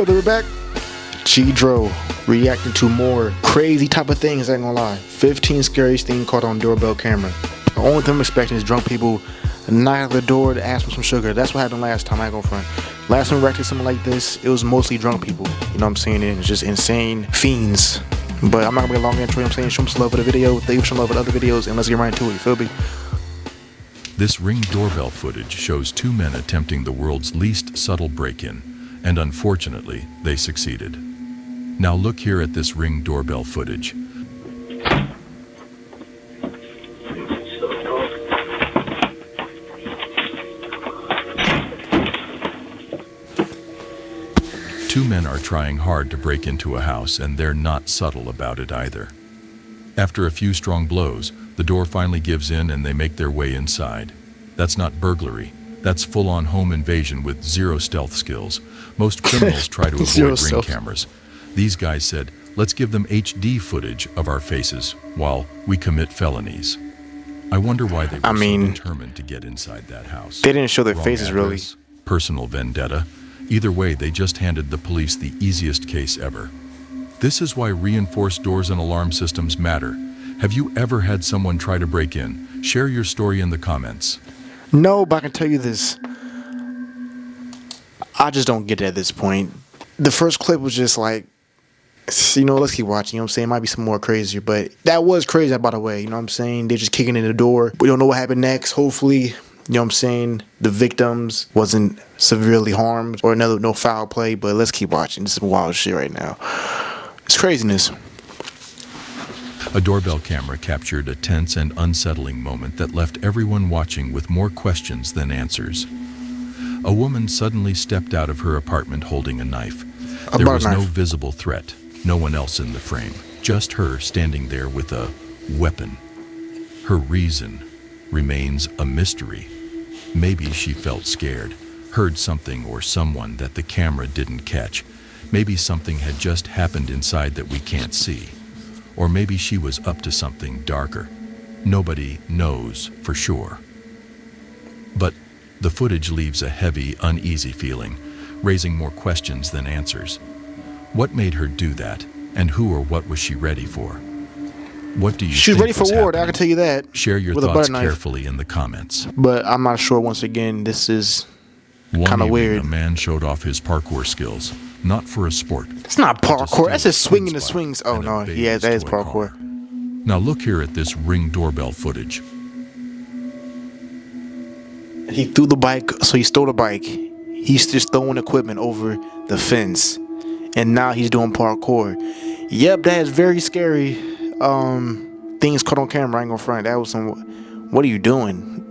brother, we're back. Chidro reacting to more crazy type of things, I ain't gonna lie. 15 scariest things caught on doorbell camera. The only thing I'm expecting is drunk people knock at the door to ask for some sugar. That's what happened last time, I ain't gonna front. Last time we reacted to something like this, it was mostly drunk people. You know what I'm saying? It's just insane fiends. But I'm not gonna be a long intro, you know what I'm saying? Show them some love for the video, thank you for some love for other videos, and let's get right into it, you feel me? This Ring doorbell footage shows two men attempting the world's least subtle break-in, and unfortunately, they succeeded. Now look here at this Ring doorbell footage. Two men are trying hard to break into a house, and they're not subtle about it either. After a few strong blows, the door finally gives in and they make their way inside. That's not burglary. That's full-on home invasion with zero stealth skills. Most criminals try to avoid Ring cameras. These guys said, let's give them HD footage of our faces while we commit felonies. I wonder why they were so determined to get inside that house. They didn't show their Wrong faces address, really. Personal vendetta. Either way, they just handed the police the easiest case ever. This is why reinforced doors and alarm systems matter. Have you ever had someone try to break in? Share your story in the comments. No, but I can tell you this. I just don't get it at this point. The first clip was just like, you know, let's keep watching, you know what I'm saying? It might be some more crazier, but that was crazy, by the way, you know what I'm saying? They're just kicking in the door. We don't know what happened next. Hopefully, you know what I'm saying, the victims wasn't severely harmed or no foul play, but let's keep watching. This is some wild shit right now. It's craziness. A doorbell camera captured a tense and unsettling moment that left everyone watching with more questions than answers. A woman suddenly stepped out of her apartment holding a knife. There was no visible threat, no one else in the frame, just her standing there with a weapon. Her reason remains a mystery. Maybe she felt scared, heard something or someone that the camera didn't catch. Maybe something had just happened inside that we can't see. Or maybe she was up to something darker. Nobody knows for sure. But the footage leaves a heavy, uneasy feeling, raising more questions than answers. What made her do that, and who or what was she ready for? What do you think? She's ready for war, happening? I can tell you that. Share your thoughts carefully in the comments. But I'm not sure, once again, this is kind of weird. A man showed off his parkour skills, not for a sport. It's not parkour, that's just swinging the swings. Oh no, yeah, that is parkour. Now look here at this Ring doorbell footage. He threw the bike, so he stole the bike. He's just throwing equipment over the fence. And now he's doing parkour. Yep, that is very scary. Things caught on camera, I ain't gonna front. That was some, what are you doing?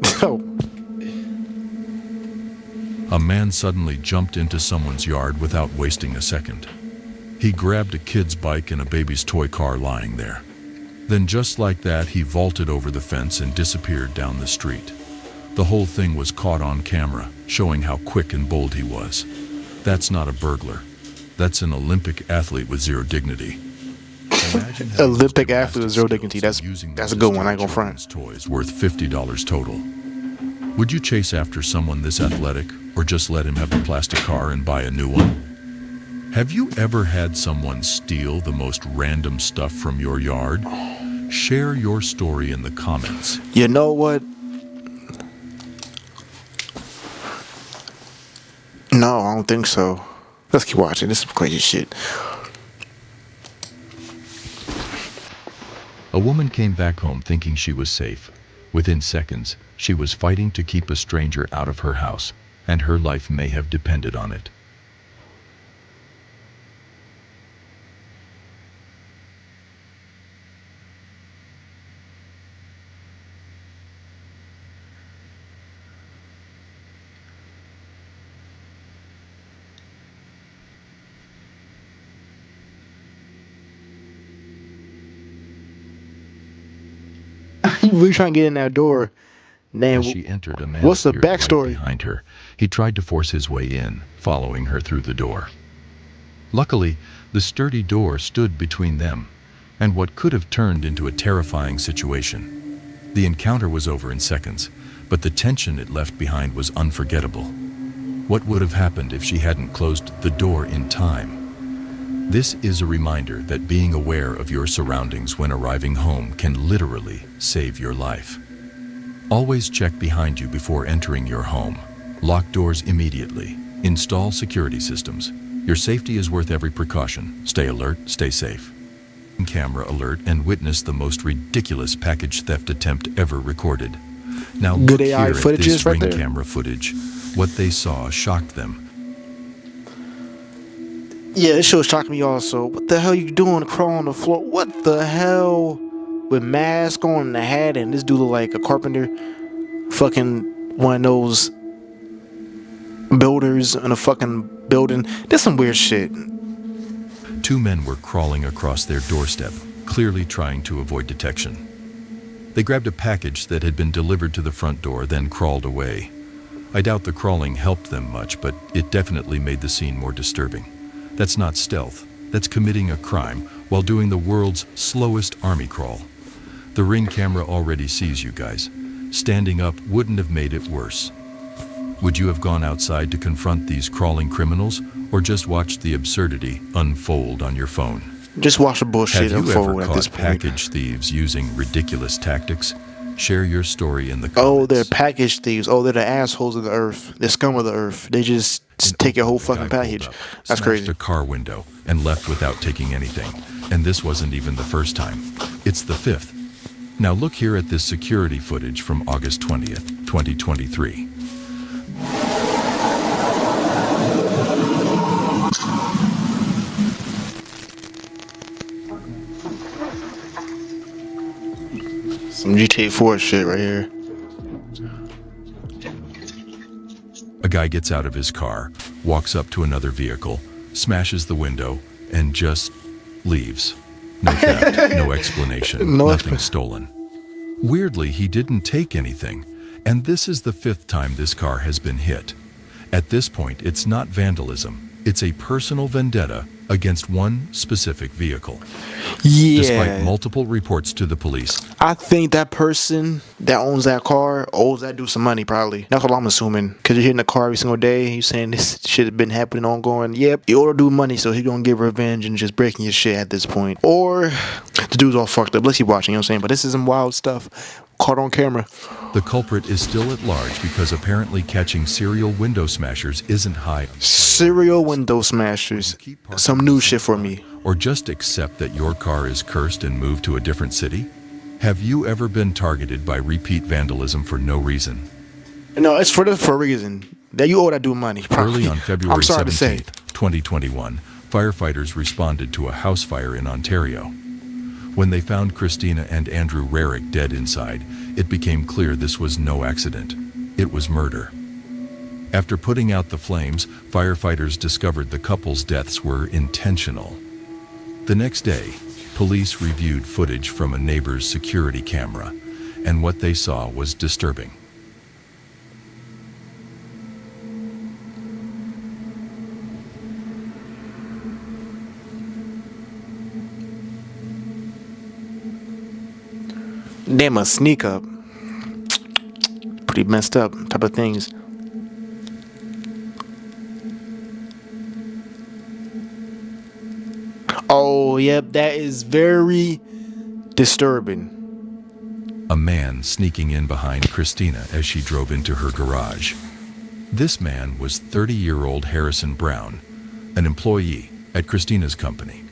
A man suddenly jumped into someone's yard without wasting a second. He grabbed a kid's bike and a baby's toy car lying there. Then just like that, he vaulted over the fence and disappeared down the street. The whole thing was caught on camera, showing how quick and bold he was. That's not a burglar. That's an Olympic athlete with zero dignity. Olympic athlete with zero dignity. That's a good one, I ain't gonna front. Toys worth $50 total. Would you chase after someone this athletic, or just let him have the plastic car and buy a new one? Have you ever had someone steal the most random stuff from your yard? Share your story in the comments. You know what? No, I don't think so. Let's keep watching. This is some crazy shit. A woman came back home thinking she was safe. Within seconds, she was fighting to keep a stranger out of her house, and her life may have depended on it. You really trying to get in that door? Man, as she entered, a man what's the appeared backstory? right behind her. He tried to force his way in, following her through the door. Luckily, the sturdy door stood between them, and what could have turned into a terrifying situation. The encounter was over in seconds, but the tension it left behind was unforgettable. What would have happened if she hadn't closed the door in time? This is a reminder that being aware of your surroundings when arriving home can literally save your life. Always check behind you before entering your home. Lock doors immediately. Install security systems. Your safety is worth every precaution. Stay alert, stay safe. Camera alert and witness the most ridiculous package theft attempt ever recorded. Now look here at this Ring camera footage. What they saw shocked them. Yeah, this show shocked me also. What the hell you doing crawling on the floor? What the hell? With mask on and a hat, and this dude look like a carpenter. Fucking one of those builders in a fucking building. There's some weird shit. Two men were crawling across their doorstep, clearly trying to avoid detection. They grabbed a package that had been delivered to the front door, then crawled away. I doubt the crawling helped them much, but it definitely made the scene more disturbing. That's not stealth. That's committing a crime while doing the world's slowest army crawl. The Ring camera already sees you guys. Standing up wouldn't have made it worse. Would you have gone outside to confront these crawling criminals, or just watch the absurdity unfold on your phone? Just watch the bullshit unfold at this Have you ever caught point. package thieves using ridiculous tactics? Share your story in the comments. Oh, they're package thieves. Oh, they're the assholes of the earth. They're scum of the earth. They just take your whole fucking package. That's crazy. Smashed a car window and left without taking anything. And this wasn't even the first time. It's the fifth. Now look here at this security footage from August 20th, 2023. Some GTA 4 shit right here. A guy gets out of his car, walks up to another vehicle, smashes the window, and just leaves. No theft, no explanation, nothing stolen. Weirdly, he didn't take anything, and this is the fifth time this car has been hit. At this point, it's not vandalism, it's a personal vendetta against one specific vehicle. Yeah. Despite multiple reports to the police, I think that person that owns that car owes that dude some money, probably. That's what I'm assuming. Because you're hitting the car every single day. You're saying this shit has been happening ongoing. Yep, you owe the dude money, so he's going to get revenge and just breaking your shit at this point. Or the dude's all fucked up. Let's keep watching, you know what I'm saying? But this is some wild stuff caught on camera. the culprit is still at large because apparently catching serial window smashers isn't high. Serial window smashers. Some new shit for me. Or just accept that your car is cursed and move to a different city? Have you ever been targeted by repeat vandalism for no reason? No, it's for a reason. That you owe that dude money. Probably. Early on February 17th, 2021, firefighters responded to a house fire in Ontario. When they found Christina and Andrew Rarick dead inside, it became clear this was no accident. It was murder. After putting out the flames, firefighters discovered the couple's deaths were intentional. The next day, police reviewed footage from a neighbor's security camera, and what they saw was disturbing. They must sneak up. Pretty messed up type of things. Oh, yep, that is very disturbing. A man sneaking in behind Christina as she drove into her garage. This man was 30-year-old Harrison Brown, an employee at Christina's company.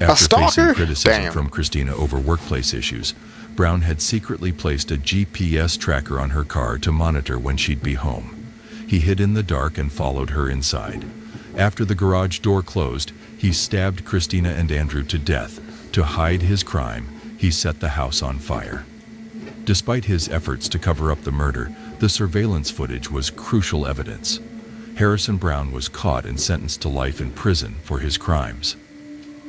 After facing criticism from Christina over workplace issues, Brown had secretly placed a GPS tracker on her car to monitor when she'd be home. He hid in the dark and followed her inside. After the garage door closed, he stabbed Christina and Andrew to death. To hide his crime, he set the house on fire. Despite his efforts to cover up the murder, the surveillance footage was crucial evidence. Harrison Brown was caught and sentenced to life in prison for his crimes.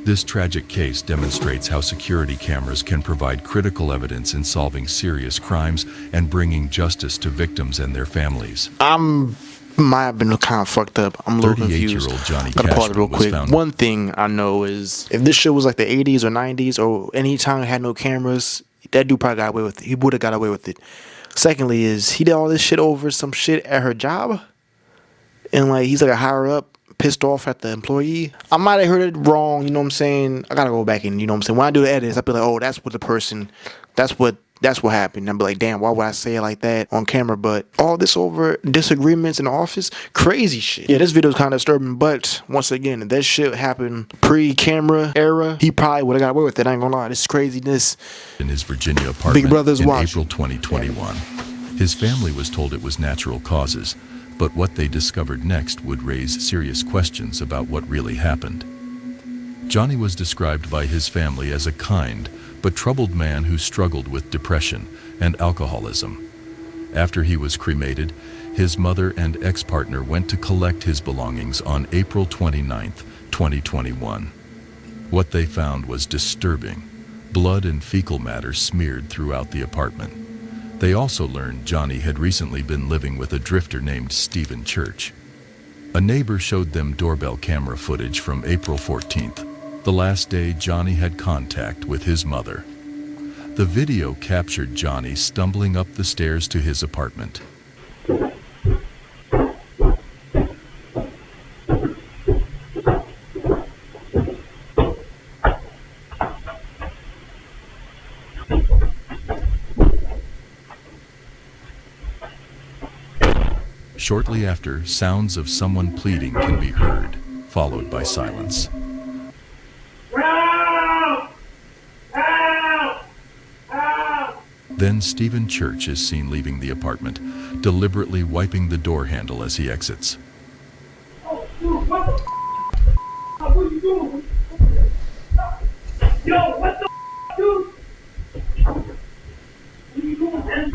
This tragic case demonstrates how security cameras can provide critical evidence in solving serious crimes and bringing justice to victims and their families. Might have been kind of fucked up. I'm a little confused. 38-year-old Johnny Gotta pause it real quick. found. One thing I know is if this shit was like the 80s or 90s or any time it had no cameras, that dude probably got away with it. He would have got away with it. Secondly is he did all this shit over some shit at her job? and like he's like a higher up, pissed off at the employee. I might have heard it wrong, you know what I'm saying? I gotta go back and, you know what I'm saying? When I do the edits, I'll be like, oh, that's what the person, that's what happened. I'll be like, damn, why would I say it like that on camera? But all this over disagreements in the office, crazy shit. Yeah, this video's kind of disturbing, but once again, if that shit happened pre-camera era, he probably would have got away with it. I ain't gonna lie, this craziness. In his Virginia apartment Big Brother's in watching. April 2021. His family was told it was natural causes, but what they discovered next would raise serious questions about what really happened. Johnny was described by his family as a kind but troubled man who struggled with depression and alcoholism. After he was cremated, his mother and ex-partner went to collect his belongings on April 29, 2021. What they found was disturbing. Blood and fecal matter smeared throughout the apartment. They also learned Johnny had recently been living with a drifter named Stephen Church. A neighbor showed them doorbell camera footage from April 14th, the last day Johnny had contact with his mother. The video captured Johnny stumbling up the stairs to his apartment. Shortly after, sounds of someone pleading can be heard, followed by silence. Then Stephen Church is seen leaving the apartment, deliberately wiping the door handle as he exits. Oh, dude, what the what are you doing? Yo, what the dude? What are you doing, man?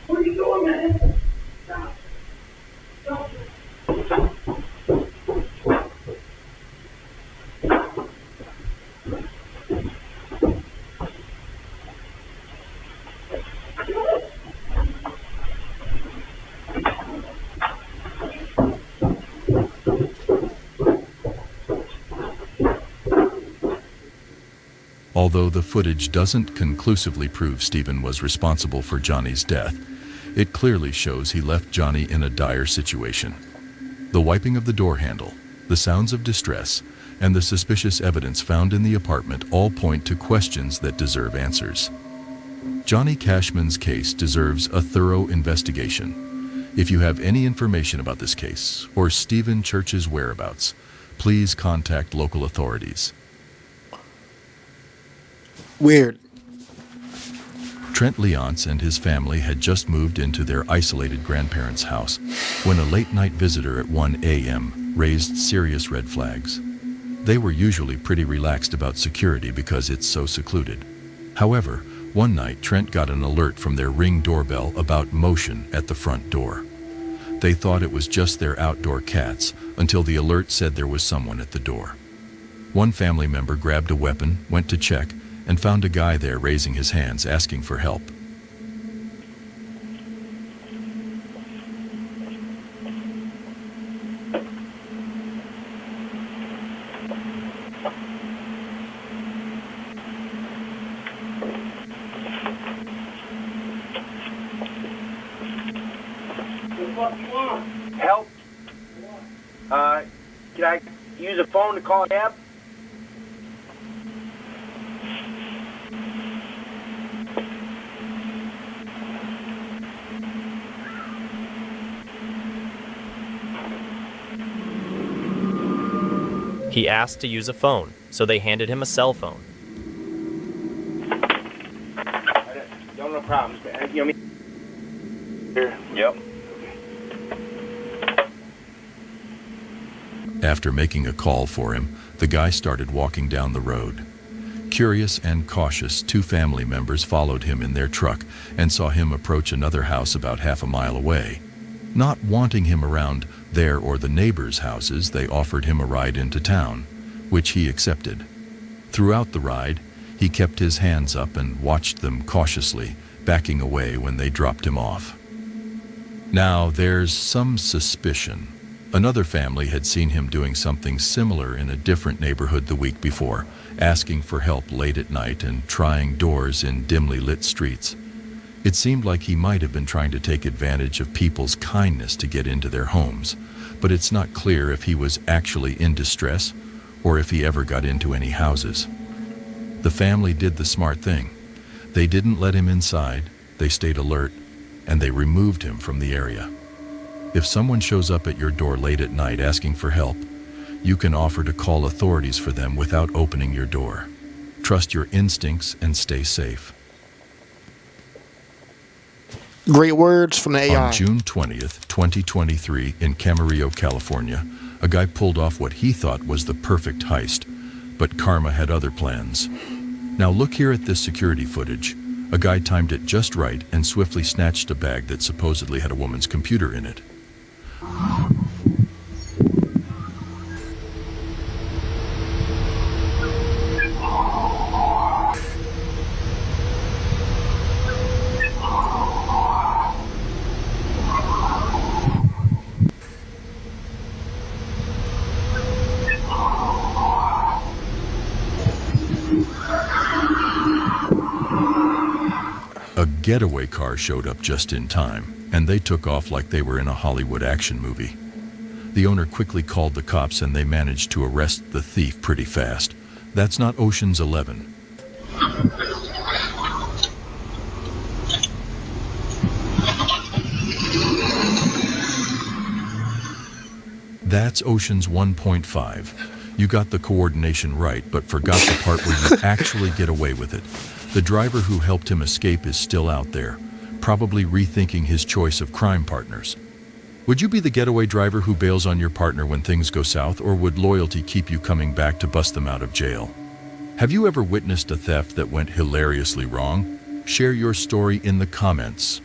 What are you doing, man? Stop. Stop. Although the footage doesn't conclusively prove Stephen was responsible for Johnny's death, it clearly shows he left Johnny in a dire situation. The wiping of the door handle, the sounds of distress, and the suspicious evidence found in the apartment all point to questions that deserve answers. Johnny Cashman's case deserves a thorough investigation. If you have any information about this case or Stephen Church's whereabouts, please contact local authorities. Weird. Trent Leonce and his family had just moved into their isolated grandparents' house when a late-night visitor at 1 a.m. raised serious red flags. They were usually pretty relaxed about security because it's so secluded. However, one night Trent got an alert from their Ring doorbell about motion at the front door. They thought it was just their outdoor cats until the alert said there was someone at the door. One family member grabbed a weapon, went to check, and found a guy there raising his hands asking for help. What do you want? Help? Can I use a phone to call a cab? He asked to use a phone, so they handed him a cell phone. No problems. You know me? Here. Yep. After making a call for him, the guy started walking down the road. Curious and cautious, two family members followed him in their truck and saw him approach another house about half a mile away. Not wanting him around their or the neighbors' houses, they offered him a ride into town, which he accepted. Throughout the ride, he kept his hands up and watched them cautiously, backing away when they dropped him off. Now, there's some suspicion. Another family had seen him doing something similar in a different neighborhood the week before, asking for help late at night and trying doors in dimly lit streets. It seemed like he might have been trying to take advantage of people's kindness to get into their homes, but it's not clear if he was actually in distress or if he ever got into any houses. The family did the smart thing. They didn't let him inside, they stayed alert, and they removed him from the area. If someone shows up at your door late at night asking for help, you can offer to call authorities for them without opening your door. Trust your instincts and stay safe. Great words from the AI. On June 20th, 2023, in Camarillo, California, a guy pulled off what he thought was the perfect heist, but karma had other plans. Now look here at this security footage. A guy timed it just right and swiftly snatched a bag that supposedly had a woman's computer in it. A getaway car showed up just in time, and they took off like they were in a Hollywood action movie. The owner quickly called the cops and they managed to arrest the thief pretty fast. That's not Ocean's 11. That's Ocean's 1.5. You got the coordination right, but forgot the part where you actually get away with it. The driver who helped him escape is still out there, probably rethinking his choice of crime partners. Would you be the getaway driver who bails on your partner when things go south, or would loyalty keep you coming back to bust them out of jail? Have you ever witnessed a theft that went hilariously wrong? Share your story in the comments.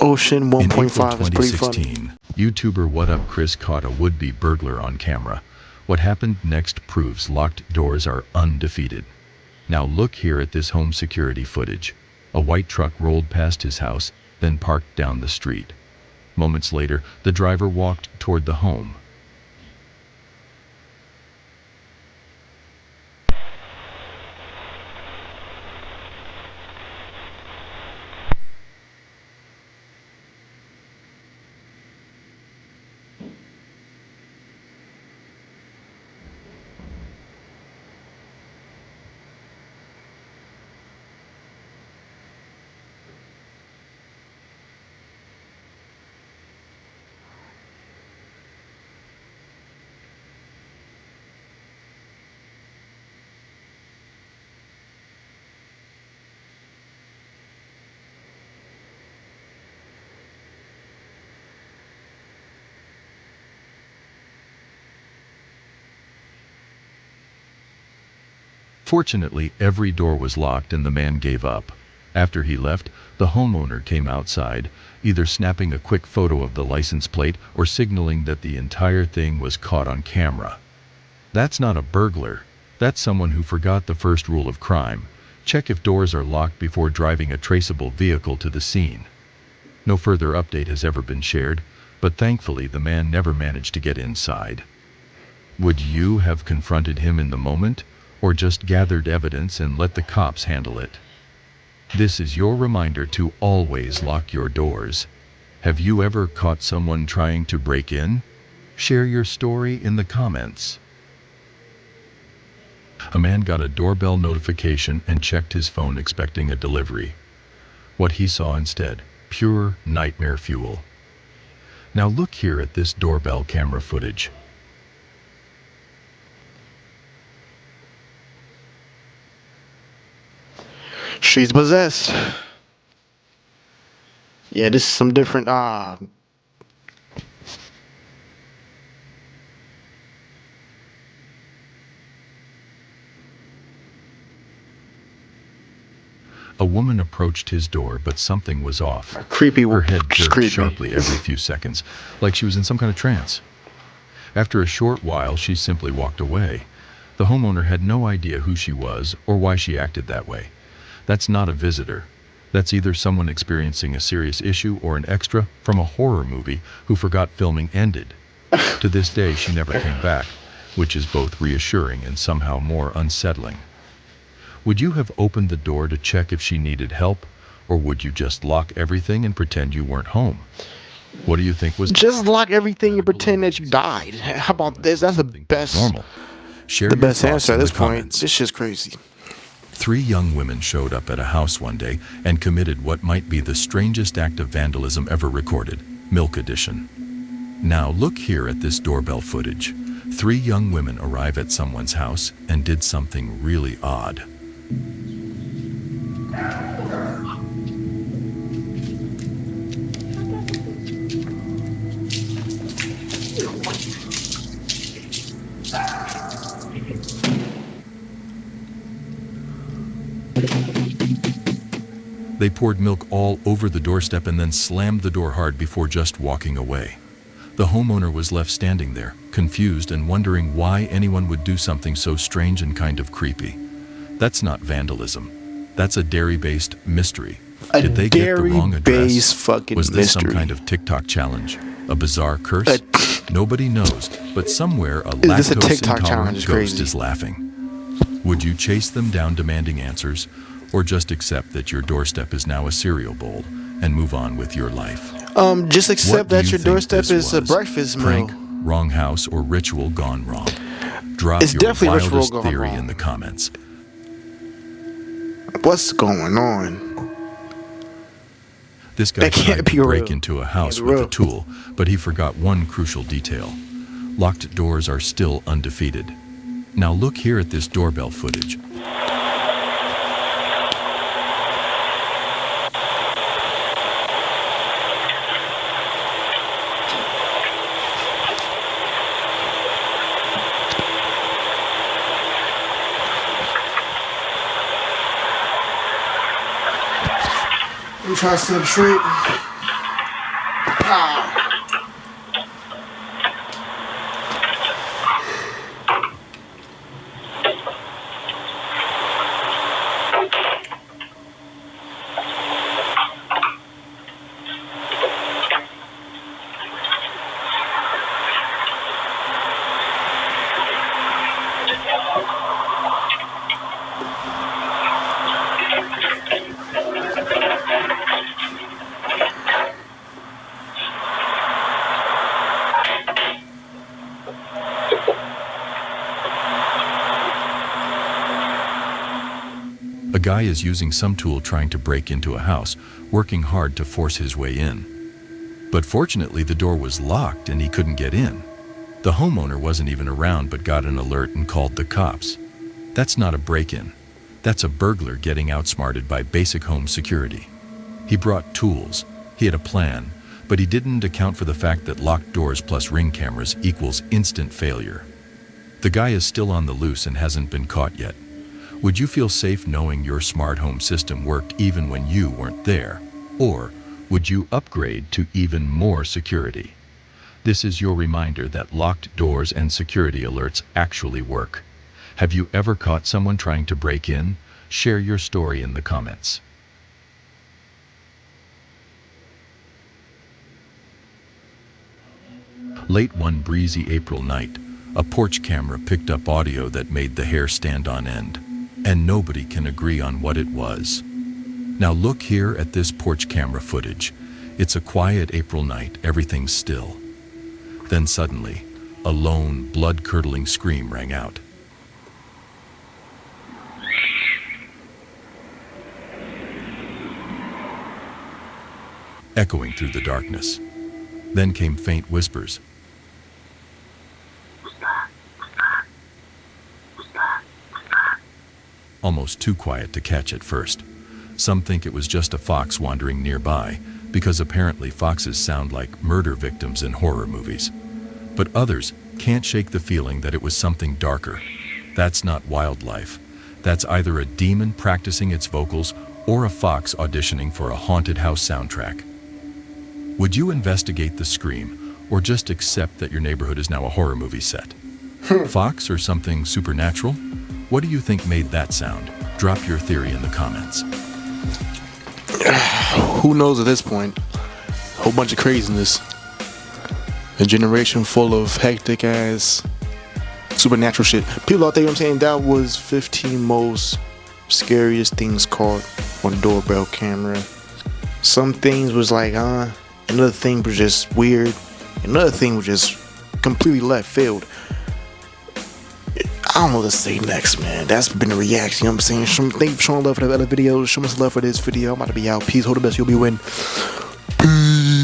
Ocean In April 1.5 is pretty funny. 2016, YouTuber What Up Chris caught a would-be burglar on camera. What happened next proves locked doors are undefeated. Now look here at this home security footage. A white truck rolled past his house, then parked down the street. Moments later, the driver walked toward the home. Fortunately, every door was locked and the man gave up. After he left, the homeowner came outside, either snapping a quick photo of the license plate or signaling that the entire thing was caught on camera. That's not a burglar. That's someone who forgot the first rule of crime. Check if doors are locked before driving a traceable vehicle to the scene. No further update has ever been shared, but thankfully the man never managed to get inside. Would you have confronted him in the moment, or just gathered evidence and let the cops handle it? This is your reminder to always lock your doors. Have you ever caught someone trying to break in? Share your story in the comments. A man got a doorbell notification and checked his phone expecting a delivery. What he saw instead, pure nightmare fuel. Now look here at this doorbell camera footage. She's possessed. Yeah, this is some different A woman approached his door, but something was off. creepy. Her head She's jerked creepy. sharply every few seconds, like she was in some kind of trance. After a short while, she simply walked away. The homeowner had no idea who she was or why she acted that way. That's not a visitor. That's either someone experiencing a serious issue or an extra from a horror movie who forgot filming ended. To this day, she never came back, which is both reassuring and somehow more unsettling. Would you have opened the door to check if she needed help, or would you just lock everything and pretend you weren't home? What do you think was Just lock everything and pretend that you died. How about this? That's the best, normal? Share the your best thoughts answer at in the this point. comments. This shit's crazy. 3 young women showed up at a house one day and committed what might be the strangest act of vandalism ever recorded, Milk Edition. Now look here at this doorbell footage. 3 young women arrive at someone's house and did something really odd. They poured milk all over the doorstep and then slammed the door hard before just walking away. The homeowner was left standing there, confused and wondering why anyone would do something so strange and kind of creepy. That's not vandalism. That's a dairy-based mystery. Did they get the wrong address? Was this some kind of TikTok challenge? A bizarre curse? Nobody knows, but somewhere a lactose-intolerant ghost is laughing. Would you chase them down demanding answers, or just accept that your doorstep is now a cereal bowl and move on with your life? Just accept that your doorstep is a breakfast meal. Prank, wrong house, or ritual gone wrong? Drop It's your definitely ritual wildest gone theory wrong. in the comments. What's going on? This guy That can't tried to be break real. into a house Can't be with a real. tool, but he forgot one crucial detail. Locked doors are still undefeated. Now look here at this doorbell footage. Let me try to sit up straight. A guy is using some tool trying to break into a house, working hard to force his way in. But fortunately, the door was locked and he couldn't get in. The homeowner wasn't even around but got an alert and called the cops. That's not a break-in. That's a burglar getting outsmarted by basic home security. He brought tools, he had a plan, but he didn't account for the fact that locked doors plus ring cameras equals instant failure. The guy is still on the loose and hasn't been caught yet. Would you feel safe knowing your smart home system worked even when you weren't there? Or would you upgrade to even more security? This is your reminder that locked doors and security alerts actually work. Have you ever caught someone trying to break in? Share your story in the comments. Late one breezy April night, a porch camera picked up audio that made the hair stand on end. And nobody can agree on what it was. Now look here at this porch camera footage. It's a quiet April night, everything's still. Then suddenly, a lone, blood-curdling scream rang out. Echoing through the darkness. Then came faint whispers. Almost too quiet to catch at first. Some think it was just a fox wandering nearby, because apparently foxes sound like murder victims in horror movies. But others can't shake the feeling that it was something darker. That's not wildlife. That's either a demon practicing its vocals or a fox auditioning for a haunted house soundtrack. Would you investigate the scream, or just accept that your neighborhood is now a horror movie set? Fox or something supernatural? What do you think made that sound? Drop your theory in the comments. Who knows at this point? Whole bunch of craziness. A generation full of hectic ass supernatural shit. People out there, you know what I'm saying? That was 15 most scariest things caught on doorbell camera. Some things was like, another thing was just weird. Another thing was just completely left field. I don't know what to say next, man. That's been the reaction, you know what I'm saying? Thank you for showing love for the other videos. Show me some love for this video. I'm about to be out. Peace, hold the best, you'll be winning. Peace.